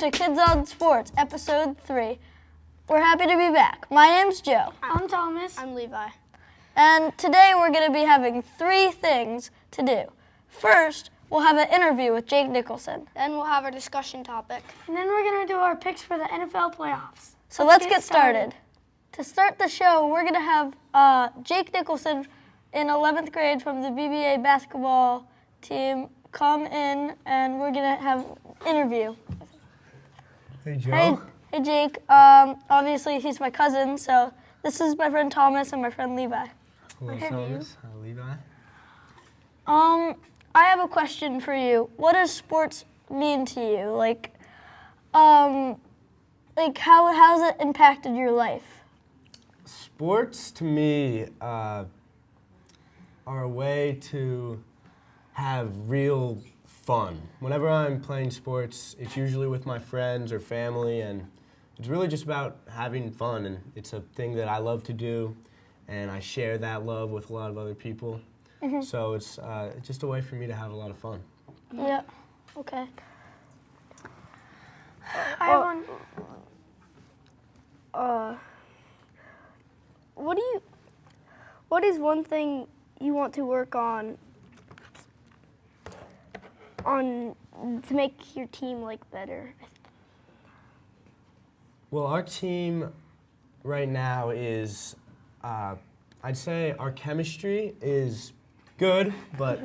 to Kids on Sports, Episode 3. We're happy to be back. My name's Joe. I'm Thomas. I'm Levi. And today we're going to be having 3 things to do. First, we'll have an interview with Jake Nicholson. Then we'll have our discussion topic. And then we're going to do our picks for the NFL playoffs. So let's get started. To start the show, we're going to have Jake Nicholson in 11th grade from the BBA basketball team come in, and we're going to have an interview. Hey, Joe. Hey Jake. Obviously, he's my cousin, so this is my friend Thomas and my friend Levi. Hello, Thomas. Levi. I have a question for you. What does sports mean to you? Like how has it impacted your life? Sports, to me, are a way to have real fun. Whenever I'm playing sports, it's usually with my friends or family, and it's really just about having fun, and it's a thing that I love to do, and I share that love with a lot of other people. Mm-hmm. So it's just a way for me to have a lot of fun. Yeah. Okay. I have one. What is one thing you want to work on to make your team better? Well, our team right now is, I'd say our chemistry is good, but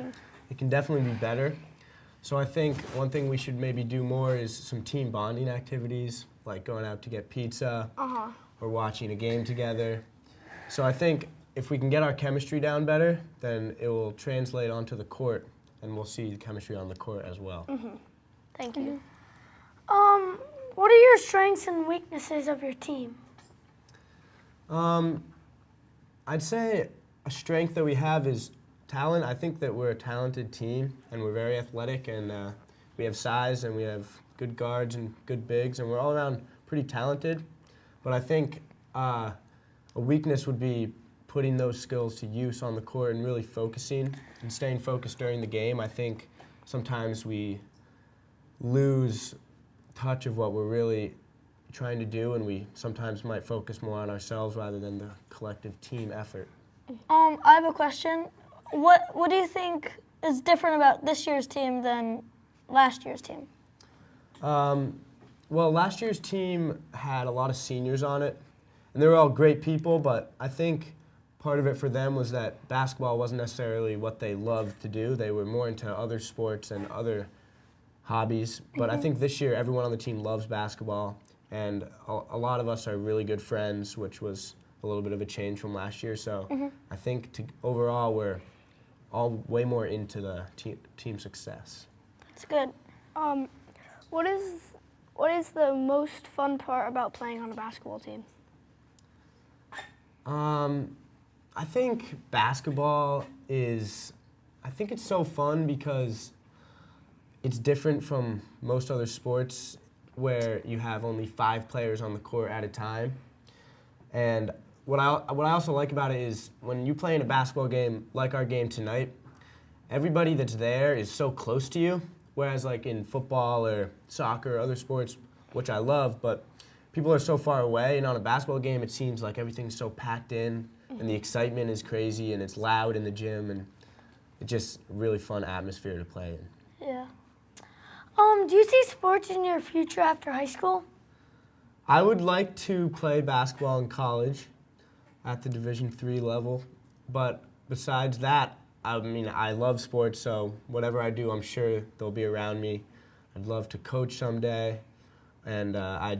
it can definitely be better. So I think one thing we should maybe do more is some team bonding activities, like going out to get pizza or watching a game together. So I think if we can get our chemistry down better, then it will translate onto the court, and we'll see the chemistry on the court as well. Thank you. What are your strengths and weaknesses of your team? I'd say a strength that we have is talent. I think that we're a talented team, and we're very athletic, and we have size, and we have good guards and good bigs, and we're all around pretty talented. But I think a weakness would be putting those skills to use on the court and really focusing and staying focused during the game. I think sometimes we lose touch of what we're really trying to do, and we sometimes might focus more on ourselves rather than the collective team effort. I have a question. What do you think is different about this year's team than last year's team? Well, last year's team had a lot of seniors on it, and they were all great people, but I think part of it for them was that basketball wasn't necessarily what they loved to do. They were more into other sports and other hobbies. But I think this year everyone on the team loves basketball, and a lot of us are really good friends, which was a little bit of a change from last year. So I think overall we're all way more into the team success. It's good. What is the most fun part about playing on a basketball team? I think basketball is, I think it's so fun because it's different from most other sports where you have only 5 players on the court at a time. And what I also like about it is when you play in a basketball game like our game tonight, everybody that's there is so close to you, whereas like in football or soccer or other sports, which I love, but people are so far away, and on a basketball game it seems like everything's so packed in, and the excitement is crazy, and it's loud in the gym, and it's just a really fun atmosphere to play in. Yeah. Do you see sports in your future after high school? I would like to play basketball in college at the Division III level, but besides that, I mean, I love sports, so whatever I do, I'm sure they'll be around me. I'd love to coach someday, and I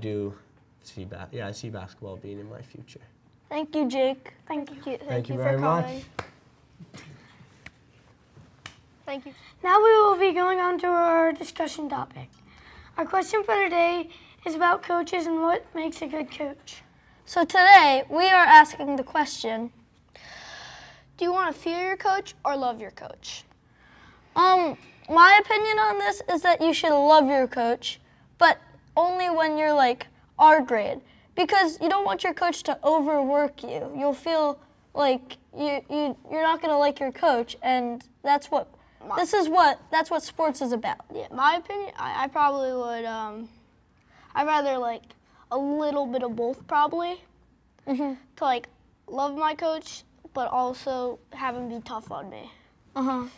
see basketball being in my future. Thank you, Jake. Thank you. Thank you for very much. coming. Thank you. Now we will be going on to our discussion topic. Our question for today is about coaches and what makes a good coach. So today we are asking the question, Do you want to fear your coach or love your coach? my opinion on this is that you should love your coach, but only when you're like our grade, because you don't want your coach to overwork you. You'll feel like you're not gonna like your coach, and that's what sports is about. Yeah, my opinion, I probably would I'd rather like a little bit of both probably. To like love my coach, but also have him be tough on me.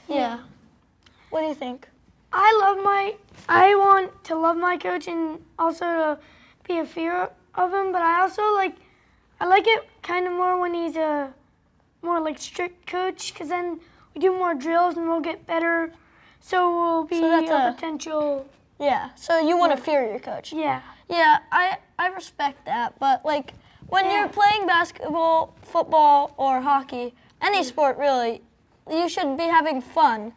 Yeah. What do you think? I want to love my coach and also to be a fear of him, but I also I like it kind of more when he's a more like strict coach, because then we do more drills and we'll get better. So we'll be a potential. Yeah. So you want to fear your coach? Yeah. Yeah, I respect that, but like when you're playing basketball, football, or hockey, any sport really, you should be having fun.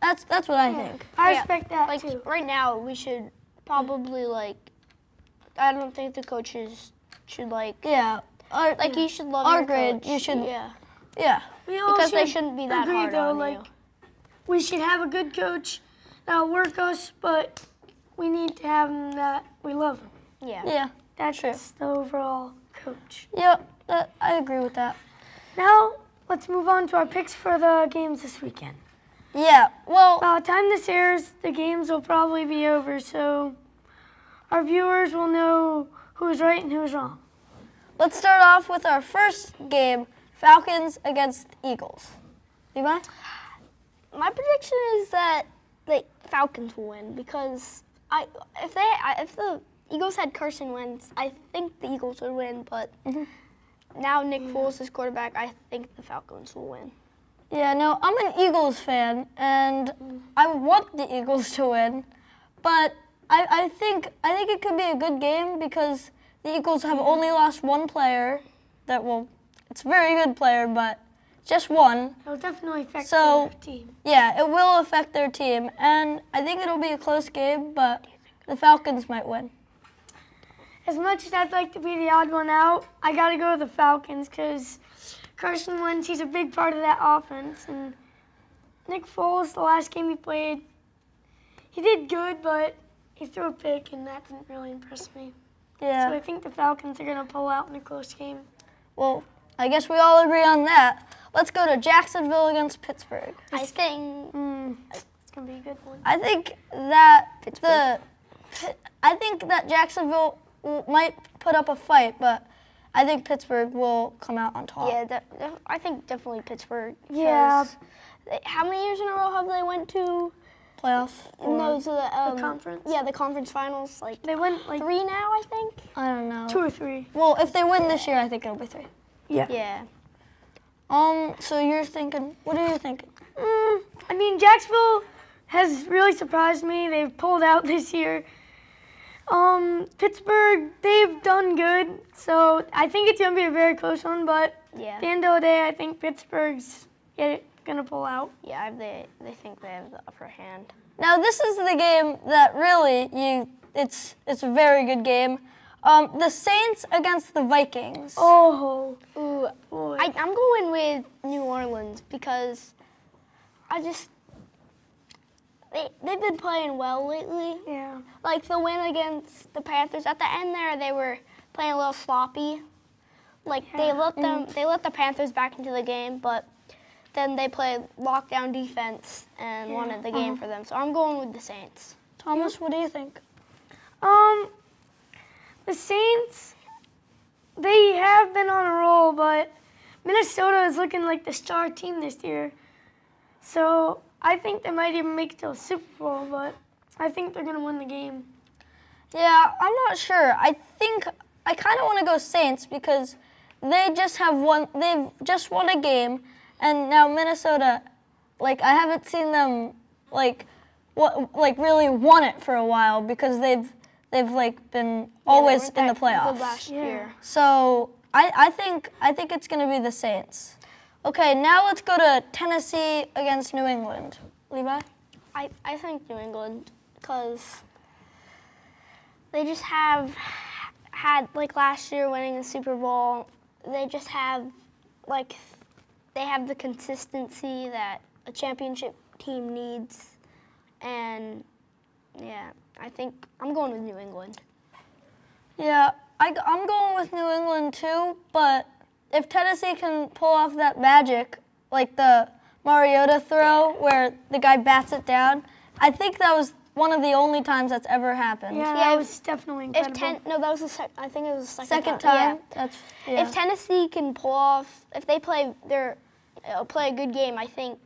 That's what I think. I respect that Like too. right now, we should probably like. I don't think the coaches should like. Yeah. Like you should love Our your grade, coach. you should- Yeah. Yeah. We all Because they should shouldn't be that agree, hard though, on like, you. we should have a good coach that'll work us, but we need to have him that we love him. Yeah. Yeah. That's True. the overall coach. Yep. I agree with that. Now, let's move on to our picks for the games this weekend. Yeah. Well, By the time this airs, the games will probably be over, so our viewers will know who's right and who's wrong. let's start off with our first game: Falcons against Eagles. Levi? My prediction is that the Falcons will win because if the Eagles had Carson Wentz, I think the Eagles would win. But now Nick Foles is quarterback, I think the Falcons will win. Yeah. No, I'm an Eagles fan, and I want the Eagles to win, but I think it could be a good game because the Eagles have only lost one player. It's a very good player, but just one. It'll definitely affect So- the team. Yeah, it will affect their team, and I think it'll be a close game, but the Falcons might win. As much as I'd like to be the odd one out, I got to go with the Falcons because Carson Wentz, he's a big part of that offense. And Nick Foles, the last game he played, he did good, but he threw a pick, and that didn't really impress me. So I Yeah. think the Falcons are going to pull out in a close game. Well, I guess we all agree on that. Let's go to Jacksonville against Pittsburgh. I think It's going to be a good one. I think that Jacksonville might put up a fight, but I think Pittsburgh will come out on top. yeah, I think definitely Pittsburgh. Yeah. 'cause how many years in a row have they went to? Playoffs? No, to the conference? Yeah, the conference finals. Like They went like 3 now, I think. I don't know. 2 or 3. Well, if they win this year, I think it'll be 3. Yeah. So you're thinking? What are you thinking? I mean, Jacksonville has really surprised me. They've pulled out this year. Pittsburgh, they've done good. So I think it's going to be a very close one. But Yeah. at the end of the day, I think Pittsburgh's going to pull out. Yeah, they think they have the upper hand. Now this is the game that really it's a very good game. The Saints against the Vikings. Oh, Ooh, boy. I'm going with New Orleans because they've been playing well lately. Yeah. Like the win against the Panthers at the end there, they were playing a little sloppy. Like they let the Panthers back into the game, but then they played lockdown defense and won the game for them. So I'm going with the Saints. Thomas, what do you think? The Saints, they have been on a roll, but Minnesota is looking like the star team this year. So I think they might even make it to a Super Bowl, but I think they're going to win the game. Yeah, I'm not sure. I think I kind of want to go Saints because they've just won a game, and now Minnesota, like I haven't seen them really won it for a while because they've been always in the playoffs. Good last year. So I think it's going to be the Saints. Okay, now let's go to Tennessee against New England. Levi? I think New England because they just have had, like last year winning the Super Bowl, they just have, they have the consistency that a championship team needs. And, yeah, I think I'm going with New England. Yeah, I'm going with New England too, but if Tennessee can pull off that magic, like the Mariota throw where the guy bats it down, I think that was one of the only times that's ever happened. Yeah, Yeah, that was definitely incredible. That was I think it was the Second time. Yeah. That's yeah. If Tennessee can pull off, if they play play a good game, I think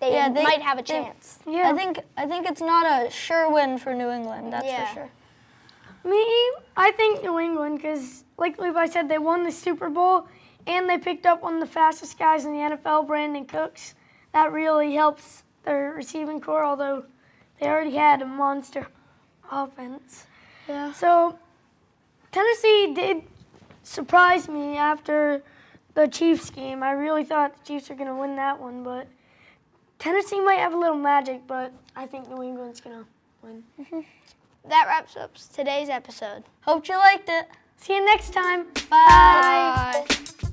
they might have a chance. Yeah. I think it's not a sure win for New England. That's Yeah. for sure. I think New England, because like Levi said, they won the Super Bowl and they picked up one of the fastest guys in the NFL, Brandon Cooks. That really helps their receiving core, although they already had a monster offense. Yeah. So Tennessee did surprise me after the Chiefs game. I really thought the Chiefs were going to win that one, but Tennessee might have a little magic, but I think New England's going to win. That wraps up today's episode. Hope you liked it. See you next time. Bye. Bye.